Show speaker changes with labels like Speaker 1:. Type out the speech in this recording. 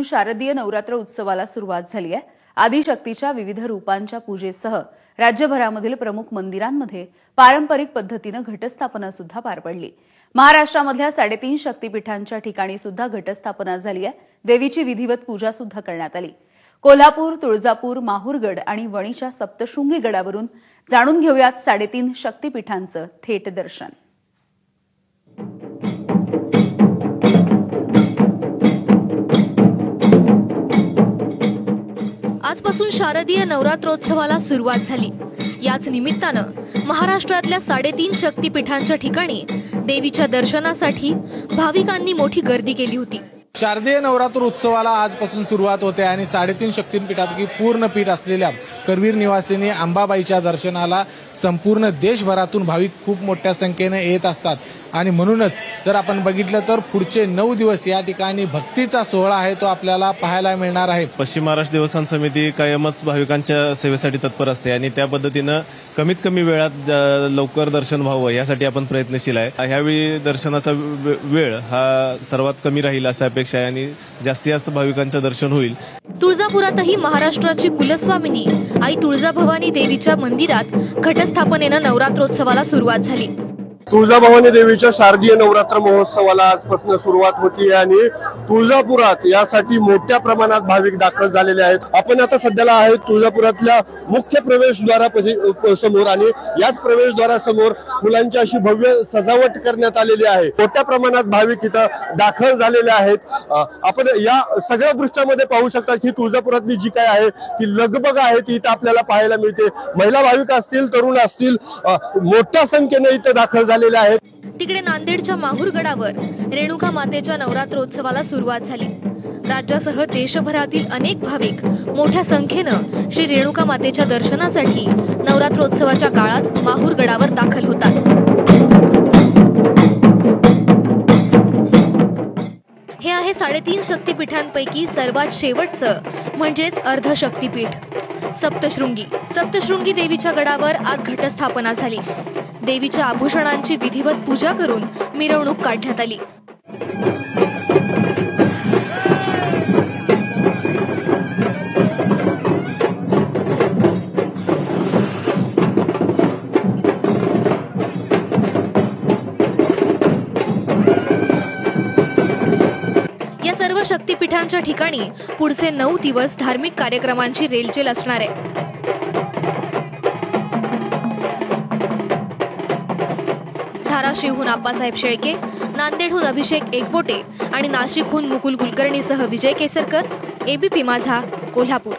Speaker 1: शारदीय नवरात्र उत्सवाला सुरुवात झाली आहे। आदिशक्तीच्या विविध रूपांच्या पूजेसह राज्यभरामधील प्रमुख मंदिरांमध्ये पारंपरिक पद्धतीने घटस्थापना सुद्धा पार पडली। महाराष्ट्रामधल्या 3.5 शक्तिपीठांच्या ठिकाणी सुद्धा घटस्थापना झाली आहे। देवीची विधिवत पूजा सुद्धा करण्यात आली। कोल्हापूर, तुळजापूर, माहूरगड आणि वणीच्या सप्तशृंगी गडावरून जाणून घेऊयात 3.5 शक्तिपीठांचं थेट दर्शन।
Speaker 2: आजपासून शारदीय नवरात्रोत्सवाला सुरुवात झाली। याच निमित्तानं महाराष्ट्रातल्या 3.5 शक्तिपीठांच्या ठिकाणी देवीच्या दर्शनासाठी भाविकांनी मोठी गर्दी केली होती।
Speaker 3: शारदीय नवरात्र उत्सवाला आजपासून सुरुवात होते आणि 3.5 शक्तिपीठापैकी पूर्ण पीठ असलेल्या करवीर निवासिनी अंबाबाईच्या दर्शनाला संपूर्ण देशभरातून भाविक खूप मोठ्या संख्येने येत असतात आणि म्हणूनच जर आपण बघितलं तर पुढचे 9 दिवस या ठिकाणी भक्तीचा सोहळा आहे तो आपल्याला पाहायला मिळणार आहे।
Speaker 4: पश्चिम महाराष्ट्र देवस्थान समिती कायमच भाविकांच्या सेवेसाठी तत्पर असते आणि त्या पद्धतीनं कमीत कमी वेळात लवकर दर्शन व्हावं यासाठी आपण प्रयत्नशील आहे। ह्यावेळी दर्शनाचा वेळ हा सर्वात कमी राहील अशी अपेक्षा आहे आणि जास्तीत जास्त भाविकांचं दर्शन होईल।
Speaker 2: तुळजापुरातही महाराष्ट्राची कुलस्वामिनी आई तुळजाभवानी देवीच्या मंदिरात घटस्थापनेनं नवरात्रोत्सवाला सुरुवात झाली।
Speaker 5: तुळजाभवानी देवीच्या शारदीय नवरात्र महोत्सवाला आजपासून सुरुवात होती आणि तुळजापुरात यासाठी मोठ्या प्रमाणात भाविक दाखल झालेले आहेत। आपण आता सध्याला आहे तुळजापुरातल्या मुख्य प्रवेशद्वारासमोर आणि याच प्रवेशद्वारासमोर फुलांची अशी भव्य सजावट करण्यात आलेली आहे। मोठ्या प्रमाणात भाविक इथं दाखल झालेले आहेत। आपण या सगळ्या दृश्यामध्ये पाहू शकता की तुळजापुरातली जी काय आहे ती लगबग आहे ती इथं आपल्याला पाहायला मिळते। महिला भाविक असतील, तरुण असतील, मोठ्या संख्येने इथं दाखल झालेले आहेत।
Speaker 2: तिकडे नांदेडच्या माहूरगडावर रेणुका मातेच्या नवरात्रोत्सवाला सुरुवात झाली। राज्यासह देशभरातील अनेक भाविक मोठ्या संख्येनं श्री रेणुका मातेच्या दर्शनासाठी नवरात्रोत्सवाच्या काळात माहूरगडावर दाखल होतात। हे आहे 3.5 शक्तिपीठांपैकी सर्वात शेवटचं म्हणजेच अर्धशक्तिपीठ सप्तशृंगी देवीच्या गडावर आज घटस्थापना झाली। देवीच्या आभूषणांची विधिवत पूजा करून मिरवणूक काढण्यात आली। या सर्व शक्तिपीठांच्या ठिकाणी पुढचे 9 दिवस धार्मिक कार्यक्रमांची रेलचेल असणार आहे। धाराशिवहून आप्पासाहेब शेळके, नांदेडहून अभिषेक एकबोटे आणि नाशिकहून मुकुल कुलकर्णीसह विजय केसरकर, एबीपी माझा, कोल्हापूर।